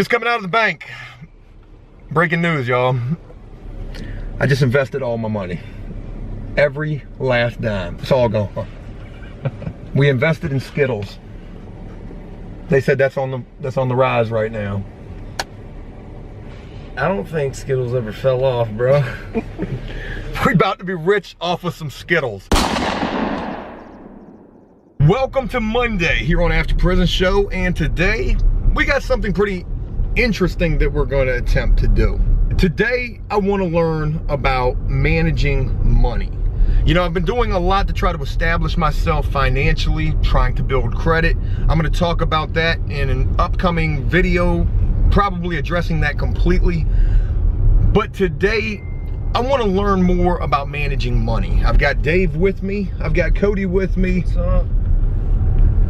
Just coming out of the bank. Breaking news, y'all. I just invested all my money. Every last dime. It's all gone. We invested in Skittles. They said that's on the rise right now. I don't think Skittles ever fell off, bro. We're about to be rich off of some Skittles. Welcome to Monday here on After Prison Show, and today we got something pretty interesting that we're going to attempt to do. Today I want to learn about managing money. You know, I've been doing a lot to try to establish myself financially, trying to build credit. I'm going to talk about that in an upcoming video, probably addressing that completely. But today I want to learn more about managing money. I've got Dave with me. I've got Cody with me. What's up?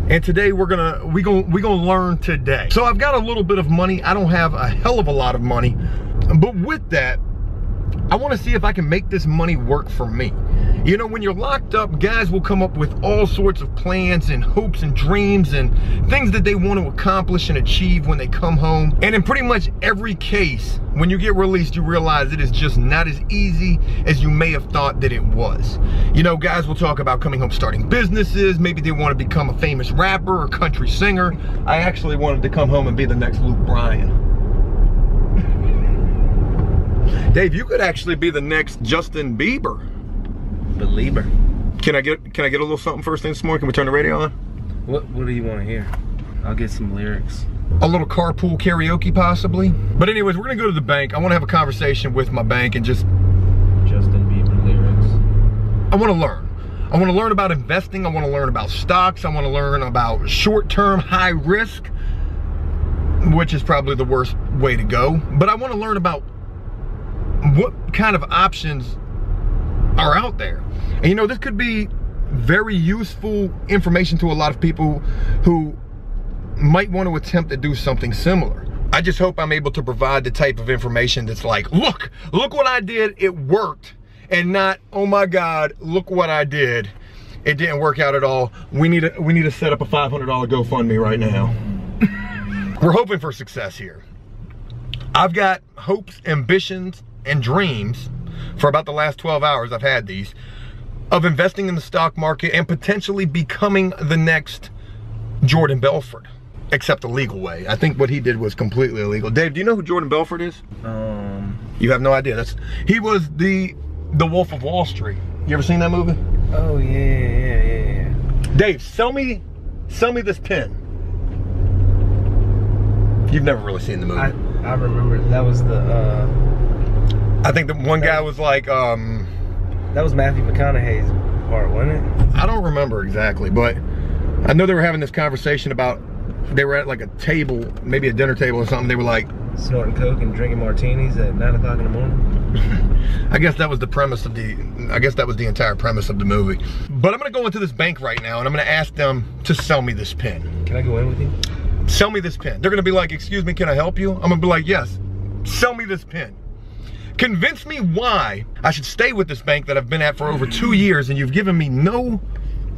And today we're gonna learn today. So I've got a little bit of money. I don't have a hell of a lot of money, but with that, I want to see if I can make this money work for me. You know, when you're locked up, guys will come up with all sorts of plans and hopes and dreams and things that they want to accomplish and achieve when they come home. And in pretty much every case, when you get released, you realize it is just not as easy as you may have thought that it was. You know, guys will talk about coming home starting businesses. Maybe they want to become a famous rapper or country singer. I actually wanted to come home and be the next Luke Bryan. Dave, you could actually be the next Justin Bieber. Belieber. Can I get a little something first thing this morning? Can we turn the radio on? What do you want to hear? I'll get some lyrics. A little carpool karaoke possibly. But anyways, we're gonna go to the bank. I want to have a conversation with my bank and just Justin Bieber lyrics. I want to learn. I want to learn about investing. I want to learn about stocks. I want to learn about short-term high risk, which is probably the worst way to go. But I want to learn about what kind of options are out there. And you know, this could be very useful information to a lot of people who might want to attempt to do something similar. I just hope I'm able to provide the type of information that's like, look what I did, it worked, and not, oh my God, look what I did, it didn't work out at all. We need to set up a $500 GoFundMe right now. We're hoping for success here. I've got hopes, ambitions, and dreams for about the last 12 hours, I've had these, of investing in the stock market and potentially becoming the next Jordan Belfort, except the legal way. I think what he did was completely illegal. Dave, do you know who Jordan Belfort is? You have no idea. He was the Wolf of Wall Street. You ever seen that movie? Oh yeah. Dave, sell me this pen. You've never really seen the movie. I remember that was the I think the one guy was like, that was Matthew McConaughey's part, wasn't it? I don't remember exactly, but I know they were having this conversation about, they were at like a table, maybe a dinner table or something. They were like snorting coke and drinking martinis at 9 o'clock in the morning. I guess that was the premise of that was the entire premise of the movie. But I'm gonna go into this bank right now and I'm gonna ask them to sell me this pen. Can I go in with you? Sell me this pen. They're gonna be like, excuse me, can I help you? I'm gonna be like, yes, sell me this pen. Convince me why I should stay with this bank that I've been at for over 2 years and you've given me no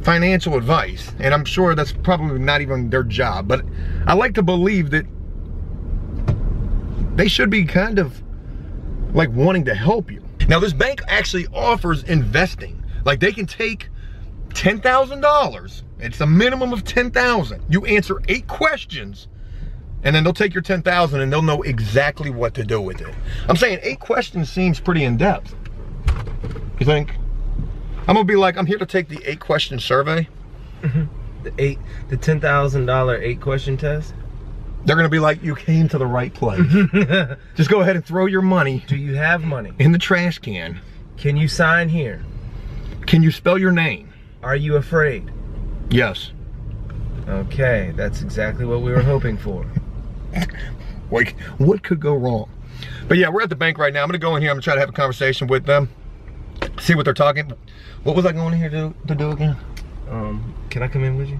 financial advice. And I'm sure that's probably not even their job, but I like to believe that they should be kind of like wanting to help you. Now this bank actually offers investing. Like they can take $10,000. It's a minimum of $10,000. You answer 8 questions and then they'll take your $10,000 and they'll know exactly what to do with it. I'm saying 8 questions seems pretty in-depth. You think? I'm gonna be like, I'm here to take the 8-question survey. The $10,000 8-question test? They're gonna be like, you came to the right place. Just go ahead and throw your money. Do you have money? In the trash can. Can you sign here? Can you spell your name? Are you afraid? Yes. Okay, that's exactly what we were hoping for. Like, what could go wrong? But yeah, we're at the bank right now. I'm gonna go in here, I'm gonna try to have a conversation with them, see what they're talking. What was I going in here to do again? Can I come in with you?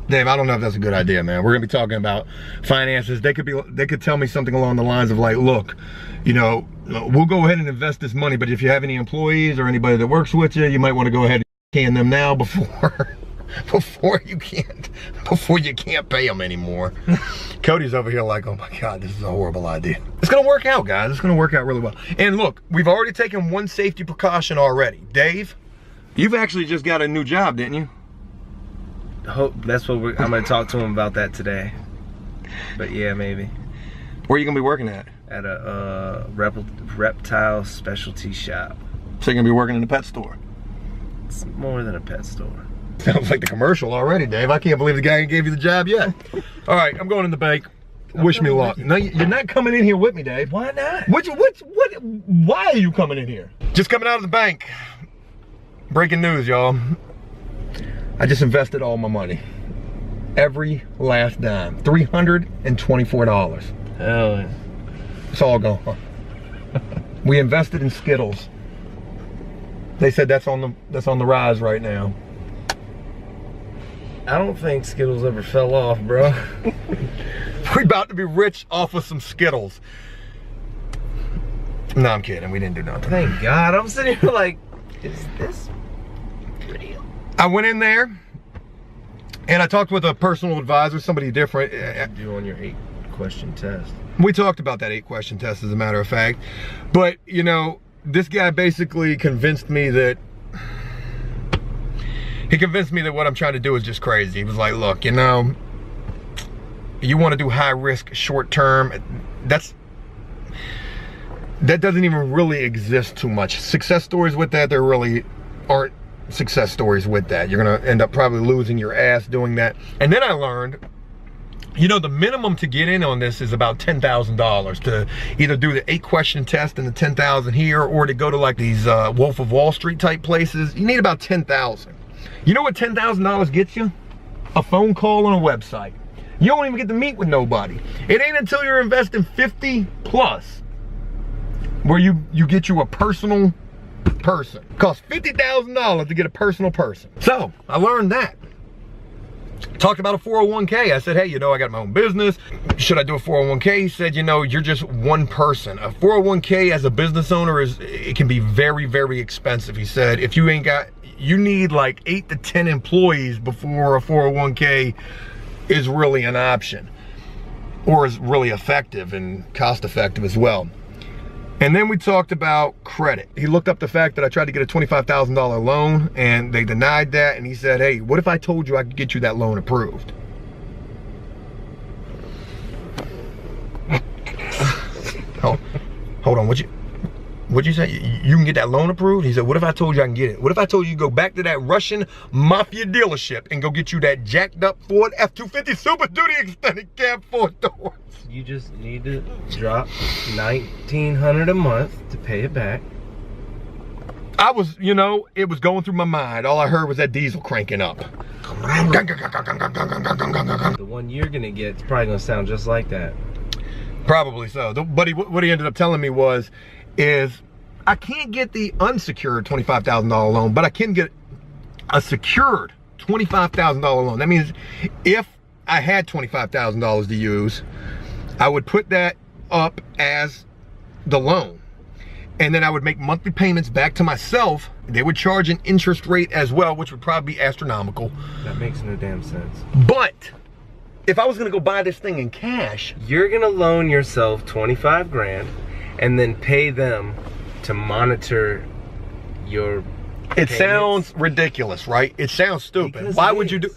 Dave, I don't know if that's a good idea, man. We're gonna be talking about finances. They could tell me something along the lines of like, look, you know, we'll go ahead and invest this money, but if you have any employees or anybody that works with you, you might want to go ahead and can them now before before you can't pay them anymore. Cody's over here like, oh my God, this is a horrible idea. It's gonna work out, guys. It's gonna work out really well. And look, we've already taken one safety precaution already. Dave, you've actually just got a new job, didn't you? Hope that's what I'm gonna talk to him about that today. But yeah, maybe. Where are you gonna be working at? At a reptile specialty shop. So you're gonna be working in the pet store? It's more than a pet store. Sounds like the commercial already, Dave. I can't believe the guy gave you the job yet. All right, I'm going in the bank. Wish me luck. No, you're not coming in here with me, Dave. Why not? Why are you coming in here? Just coming out of the bank. Breaking news, y'all. I just invested all my money. Every last dime. $324. Hell yeah. It's all gone. We invested in Skittles. They said that's on the rise right now. I don't think Skittles ever fell off, bro. We're about to be rich off of some Skittles. No, I'm kidding. We didn't do nothing. Thank God. I'm sitting here like, is this real? I went in there and I talked with a personal advisor, somebody different. Do on your 8-question test. We talked about that 8-question test, as a matter of fact. But, you know, this guy basically convinced me that what I'm trying to do is just crazy. He was like, look, you know, you want to do high risk short term, that doesn't even really exist too much. Success stories with that, there really aren't success stories with that. You're gonna end up probably losing your ass doing that. And then I learned, you know, the minimum to get in on this is about $10,000 to either do the 8-question test and the 10,000 here, or to go to like these Wolf of Wall Street type places. You need about 10,000. You know what $10,000 gets you? A phone call on a website. You don't even get to meet with nobody. It ain't until you're investing 50 plus where you get you a personal person. It costs $50,000 to get a personal person. So I learned that. Talked about a 401k. I said, hey, you know, I got my own business. Should I do a 401k? He said, you know, you're just one person. A 401k as a business owner it can be very, very expensive. He said, if you ain't got, you need like 8 to 10 employees before a 401k is really an option, or is really effective and cost effective as well. And then we talked about credit. He looked up the fact that I tried to get a $25,000 loan and they denied that. And he said, hey, what if I told you I could get you that loan approved? Oh, hold on, what'd you say? You can get that loan approved? He said, what if I told you I can get it? What if I told you go back to that Russian mafia dealership and go get you that jacked up Ford F-250 Super Duty extended cab 4 doors? You just need to drop $1,900 a month to pay it back. I was, you know, it was going through my mind. All I heard was that diesel cranking up. The one you're gonna get is probably gonna sound just like that. Probably so. But what he ended up telling me is I can't get the unsecured $25,000 loan, but I can get a secured $25,000 loan. That means if I had $25,000 to use, I would put that up as the loan. And then I would make monthly payments back to myself. They would charge an interest rate as well, which would probably be astronomical. That makes no damn sense. But if I was gonna go buy this thing in cash, you're gonna loan yourself 25 grand and then pay them to monitor your payments. Sounds ridiculous, right? It sounds stupid. Because why would you do?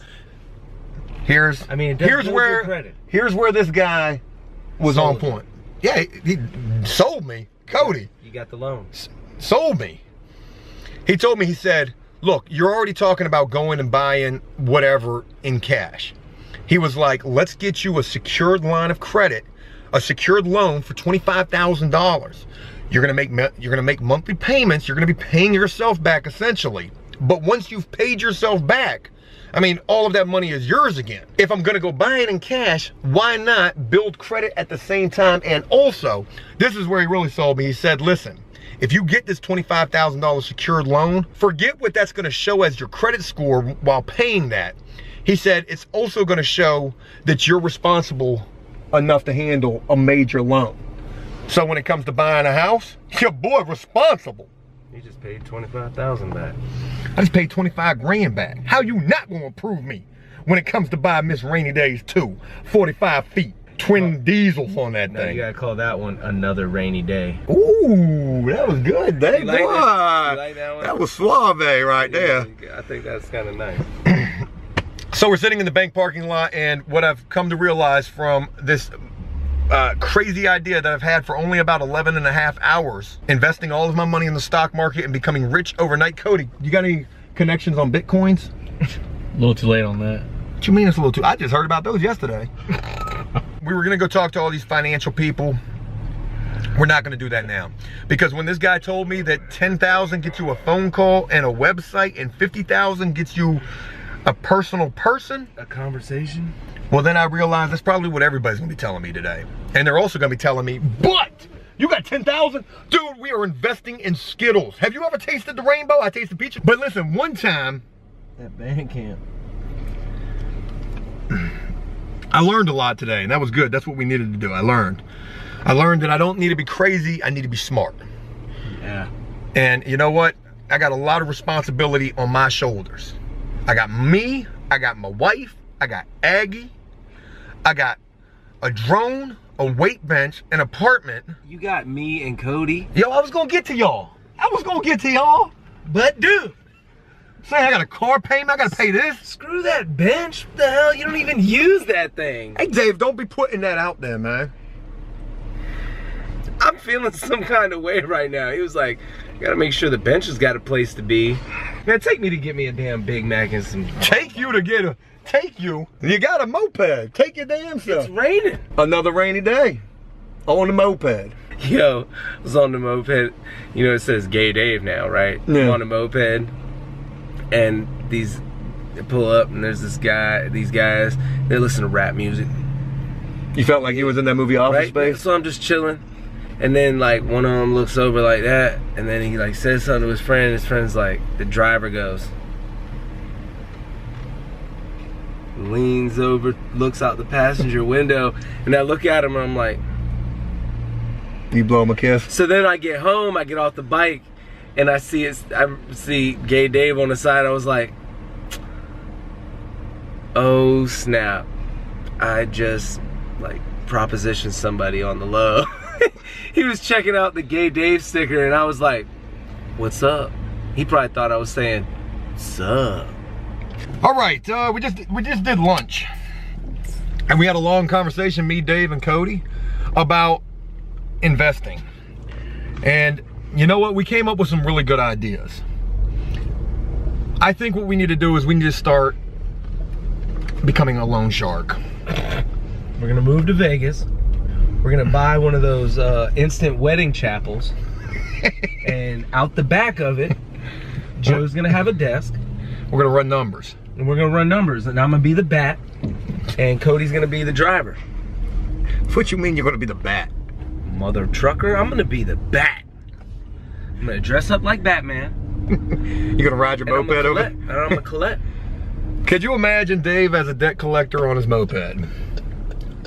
Here's where this guy was on point. Yeah, he sold me. Cody. You got the loan. Sold me. He told me, he said, look, you're already talking about going and buying whatever in cash. He was like, let's get you a secured line of credit, a secured loan for $25,000. You're gonna make monthly payments. You're gonna be paying yourself back essentially. But once you've paid yourself back, I mean, all of that money is yours again. If I'm gonna go buy it in cash, why not build credit at the same time? And also, this is where he really sold me. He said, listen, if you get this $25,000 secured loan, forget what that's gonna show as your credit score while paying that. He said, it's also gonna show that you're responsible enough to handle a major loan. So when it comes to buying a house, your boy responsible. You just paid 25,000 back. I just paid 25 grand back. How you not gonna approve me when it comes to buy Miss Rainy Days 2? 45 feet, twin diesels on that Now thing. you gotta call that one Another Rainy Day. Ooh, that was good, Dave. You like Boy. that? You like that one? That was suave right there. I think that's kind of nice. So we're sitting in the bank parking lot, and what I've come to realize from this crazy idea that I've had for only about 11 and a half hours, investing all of my money in the stock market and becoming rich overnight. Cody, you got any connections on Bitcoins? A little too late on that. What you mean it's a little too? I just heard about those yesterday. We were gonna go talk to all these financial people. We're not gonna do that now. Because when this guy told me that 10,000 gets you a phone call and a website and 50,000 gets you a personal person, A conversation? well, then I realized that's probably what everybody's gonna be telling me today. And they're also gonna be telling me, but you got 10,000? Dude, we are investing in Skittles. Have you ever tasted the rainbow? I tasted peaches. But listen, one time, That band camp. I learned a lot today, and that was good. That's what we needed to do. I learned that I don't need to be crazy, I need to be smart. Yeah. And you know what? I got a lot of responsibility on my shoulders. I got me, I got my wife, I got Aggie, I got a drone, a weight bench, an apartment. You got me and Cody. Yo, I was gonna get to y'all. But dude, say I got a car payment, I gotta pay this. Screw that bench. What the hell? You don't even use that thing. Hey Dave, don't be putting that out there, man. I'm feeling some kind of way right now. He was like, gotta make sure the bench has got a place to be. Man, take me to get me a damn Big Mac and some... You got a moped. Take your damn self. It's raining. Another rainy day on the moped. Yo, I was on the moped. You know, it says Gay Dave now, right? Yeah. I'm on the moped, and they pull up, and there's these guys, they listen to rap music. You felt like you was in that movie Office Right? Space? So I'm just chilling. And then like one of them looks over like that, and then he like says something to his friend, and his friend's like, the driver goes, leans over, looks out the passenger window, and I look at him and I'm like, You blow him a kiss? so then I get home, I get off the bike, and I see Gay Dave on the side. I was like, oh snap, I just like propositioned somebody on the low. He was checking out the Gay Dave sticker, and I was like, what's up? He probably thought I was saying, what's up? All right, we just did lunch, and we had a long conversation, me, Dave, and Cody, about investing. And you know what? We came up with some really good ideas. I think what we need to do is we need to start becoming a loan shark. We're gonna move to Vegas. We're gonna buy one of those instant wedding chapels, and out the back of it, Joe's gonna have a desk. We're gonna run numbers. And we're gonna run numbers, and I'm gonna be the bat, and Cody's gonna be the driver. What you mean you're gonna be the bat? Mother trucker, I'm gonna be the bat. I'm gonna dress up like Batman. You're gonna ride your moped over? And I'm gonna collect. Could you imagine Dave as a debt collector on his moped?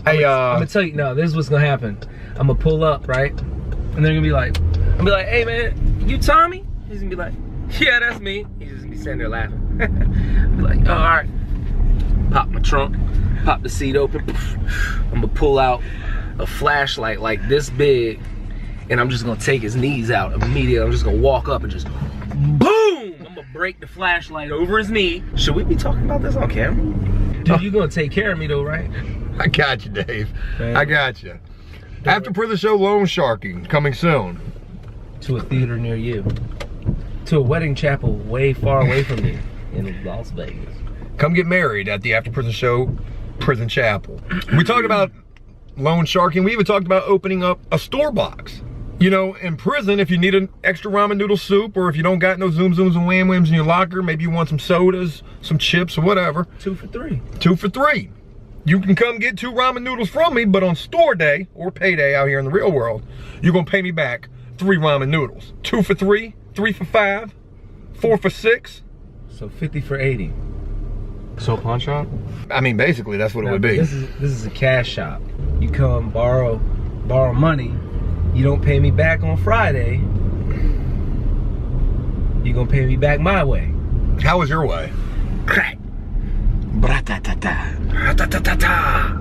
Hey, I'm gonna tell you, no, this is what's gonna happen. I'm gonna pull up, right? And they're gonna be like, hey man, you Tommy? He's gonna be like, yeah, that's me. He's just gonna be sitting there laughing. Be like, oh, all right. Pop my trunk, pop the seat open. I'm gonna pull out a flashlight like this big, and I'm just gonna take his knees out immediately. I'm just gonna walk up and just boom! I'm gonna break the flashlight over his knee. Should we be talking about this on camera? Dude, you gonna take care of me though, right? I got you, Dave. Man. I got you. After Prison Show loan sharking coming soon. To a theater near you. To a wedding chapel way far away from you in Las Vegas. Come get married at the After Prison Show Prison Chapel. We talked about loan sharking. We even talked about opening up a store box. You know, in prison, if you need an extra ramen noodle soup, or if you don't got no Zoom Zooms and Wham Whams in your locker, maybe you want some sodas, some chips, or whatever. 2 for $3. 2 for $3. You can come get 2 ramen noodles from me, but on store day or payday out here in the real world, you're gonna pay me back 3 ramen noodles. 2 for $3, 3 for $5, 4 for $6. So 50 for 80. So pawn shop? I mean, basically, that's what it would be. This is a cash shop. You come borrow money. You don't pay me back on Friday. you gonna pay me back my way. How was your way? Crack. Bra-ta-ta-ta. Ra-ta-ta-ta-ta.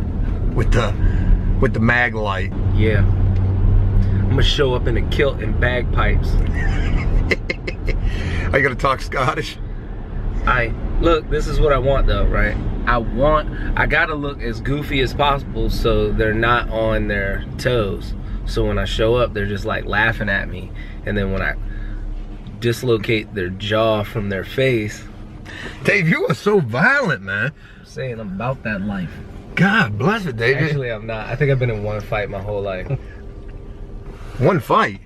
With the mag light. Yeah. I'm gonna show up in a kilt and bagpipes. Are you gonna talk Scottish? Look, this is what I want though, right? I gotta look as goofy as possible so they're not on their toes. So when I show up, they're just like laughing at me. And then when I dislocate their jaw from their face. Dave, you are so violent, man. I'm saying I'm about that life. God bless it, David. Actually, I'm not. I think I've been in one fight my whole life. One fight?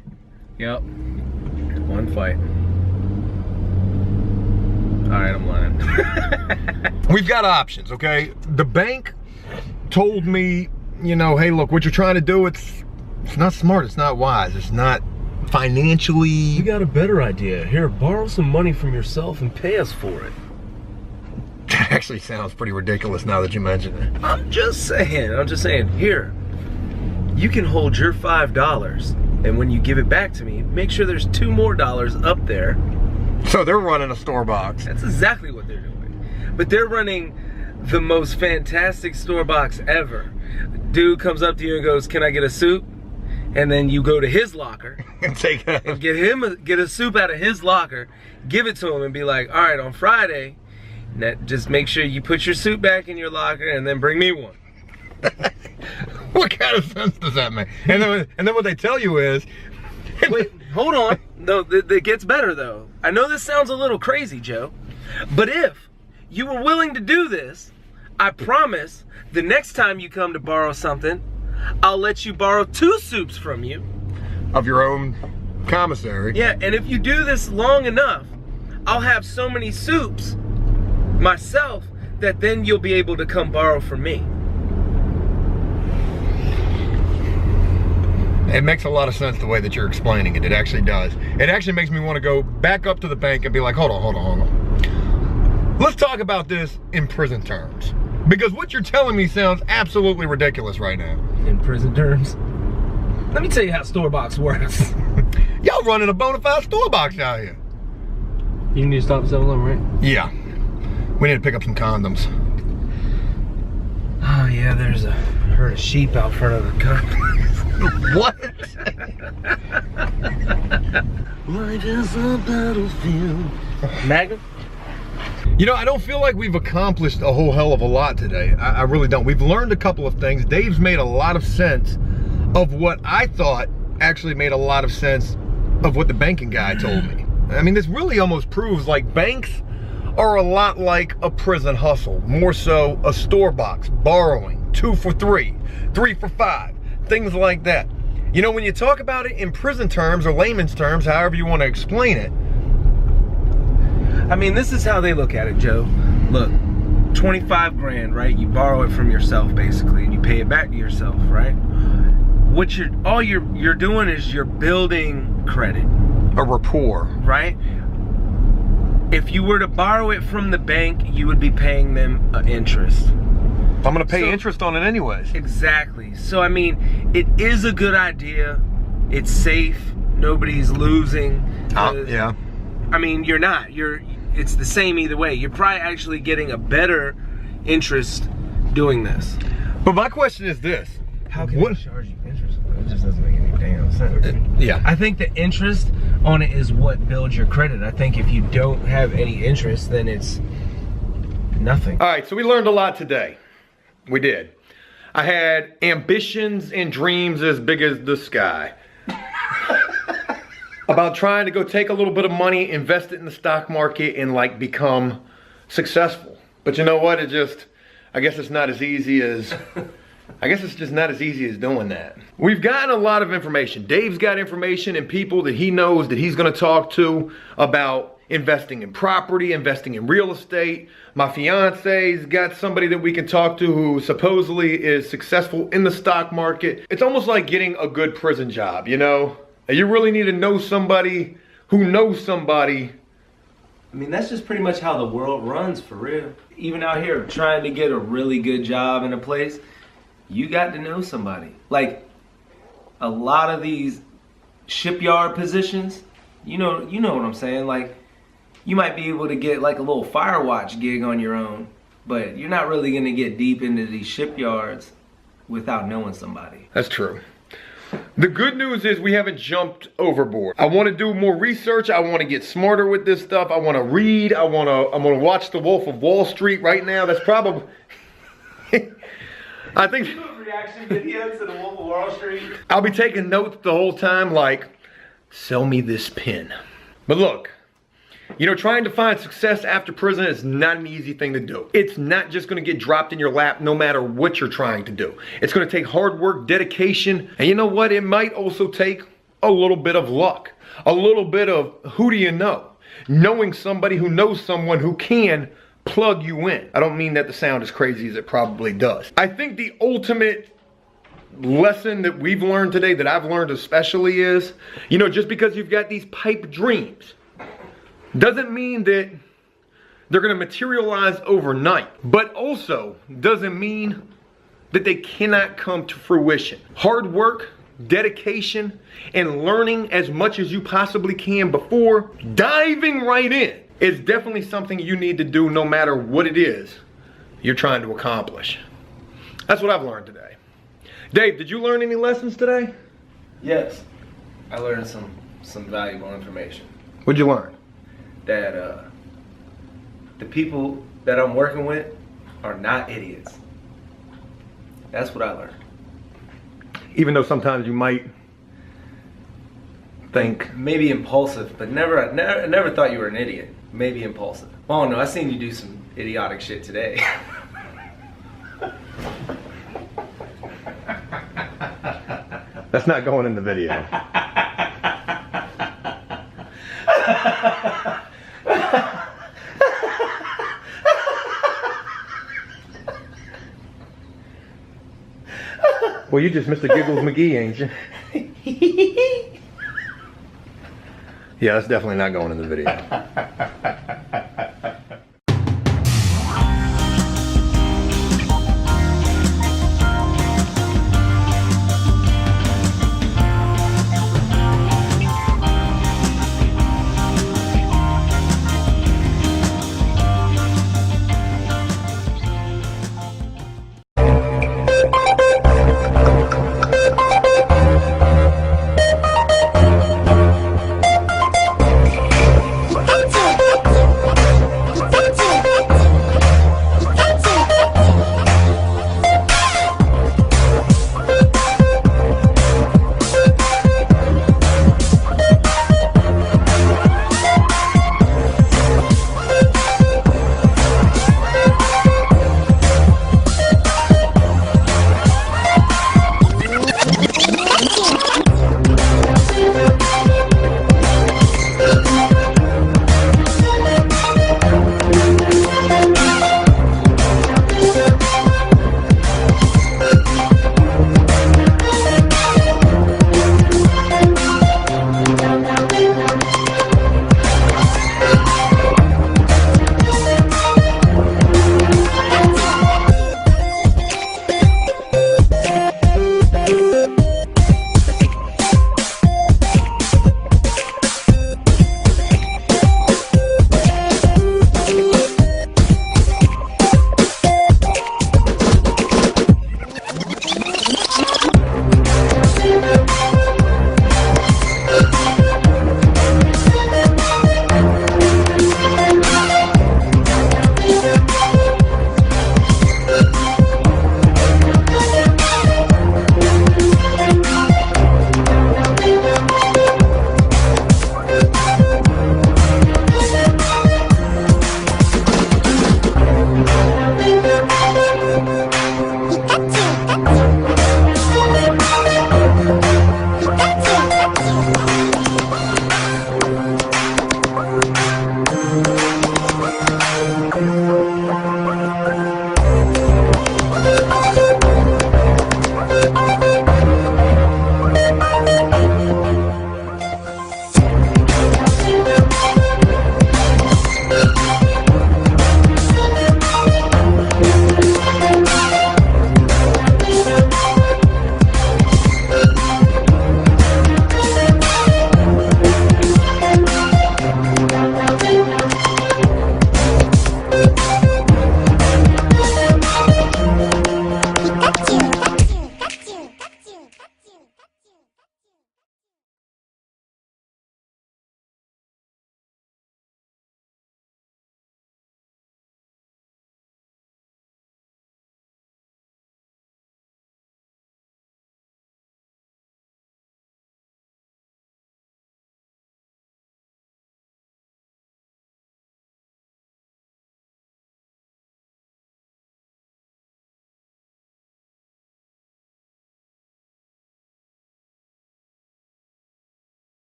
Yep. One fight. Alright, I'm lying. We've got options, okay? The bank told me, you know, hey, look, what you're trying to do, it's not smart, it's not wise, it's not financially... You got a better idea. Here, borrow some money from yourself and pay us for it. That actually sounds pretty ridiculous now that you mention it. I'm just saying, here, you can hold your $5, and when you give it back to me, make sure there's $2 more up there. So they're running a store box. That's exactly what they're doing. But they're running the most fantastic store box ever. Dude comes up to you and goes, "Can I get a soup?" And then you go to his locker and take it and get a soup out of his locker, give it to him and be like, "All right, on Friday, just make sure you put your soup back in your locker and then bring me one." What kind of sense does that make? And then what they tell you is... Wait, hold on. No, it gets better though. I know this sounds a little crazy, Joe, but if you were willing to do this, I promise the next time you come to borrow something, I'll let you borrow 2 soups from you. Of your own commissary. Yeah, and if you do this long enough, I'll have so many soups myself that then you'll be able to come borrow from me. It makes a lot of sense the way that you're explaining it. It actually does. It actually makes me want to go back up to the bank and be like, hold on. Let's talk about this in prison terms. Because what you're telling me sounds absolutely ridiculous right now. In prison terms? Let me tell you how store box works. Y'all running a bona fide store box out here. You need to stop selling them, right? Yeah. We need to pick up some condoms. Oh yeah, there's a herd of sheep out front of the company. What? Life is a battlefield. Magnum? You know, I don't feel like we've accomplished a whole hell of a lot today. I really don't. We've learned a couple of things. Dave's made a lot of sense of what I thought actually made a lot of sense of what the banking guy told me. I mean, this really almost proves like banks are a lot like a prison hustle. More so a store box, borrowing, 2 for 3, 3 for 5. Things like that. You know, when you talk about it in prison terms or layman's terms, however you want to explain it. I mean, this is how they look at it, Joe. Look, 25 grand, right? You borrow it from yourself basically and you pay it back to yourself, right? What you're doing is you're building credit. A rapport. Right? If you were to borrow it from the bank, you would be paying them interest. I'm gonna pay interest on it anyways. Exactly. So I mean, it is a good idea. It's safe. Nobody's losing. Yeah. I mean, you're not. It's the same either way. You're probably actually getting a better interest doing this. But my question is this. How can they charge you interest? It just doesn't make any damn sense. Yeah. I think the interest on it is what builds your credit. I think if you don't have any interest, then it's nothing. All right, so we learned a lot today. We did. I had ambitions and dreams as big as the sky. About trying to go take a little bit of money, invest it in the stock market, and like become successful. But you know what? I guess it's not as easy as, it's just not as easy as doing that. We've gotten a lot of information. Dave's got information and people that he knows that he's gonna talk to about investing in property, investing in real estate. My fiance's got somebody that we can talk to who supposedly is successful in the stock market. It's almost like getting a good prison job, you know? You really need to know somebody who knows somebody. I mean, that's just pretty much how the world runs, for real. Even out here, trying to get a really good job in a place, you got to know somebody. Like, a lot of these shipyard positions, you know what I'm saying? Like, you might be able to get like a little fire watch gig on your own, but you're not really gonna get deep into these shipyards without knowing somebody. That's true. The good news is we haven't jumped overboard. I want to do more research. I want to get smarter with this stuff. I want to read. I'm gonna watch The Wolf of Wall Street right now. That's probably I think Reaction videos to The Wolf of Wall Street. I'll be taking notes the whole time, like, sell me this pen. But look, you know, trying to find success after prison is not an easy thing to do. It's not just gonna get dropped in your lap no matter what you're trying to do. It's gonna take hard work, dedication, and you know what? It might also take a little bit of luck. A little bit of who do you know? Knowing somebody who knows someone who can plug you in. I don't mean that to sound as crazy as it probably does. I think the ultimate lesson that we've learned today, that I've learned especially, is, you know, just because you've got these pipe dreams doesn't mean that they're gonna materialize overnight, but also doesn't mean that they cannot come to fruition. Hard work, dedication, and learning as much as you possibly can before diving right in is definitely something you need to do no matter what it is you're trying to accomplish. That's what I've learned today. Dave, did you learn any lessons today? Yes, I learned some valuable information. What'd you learn? That the people that I'm working with are not idiots. That's what I learned. Even though sometimes you might think maybe impulsive, but never thought you were an idiot. Maybe impulsive. Oh no, I seen you do some idiotic shit today. that's not going in the video. Well, you just Mr. Giggles McGee, ain't you? Yeah, that's definitely not going in the video.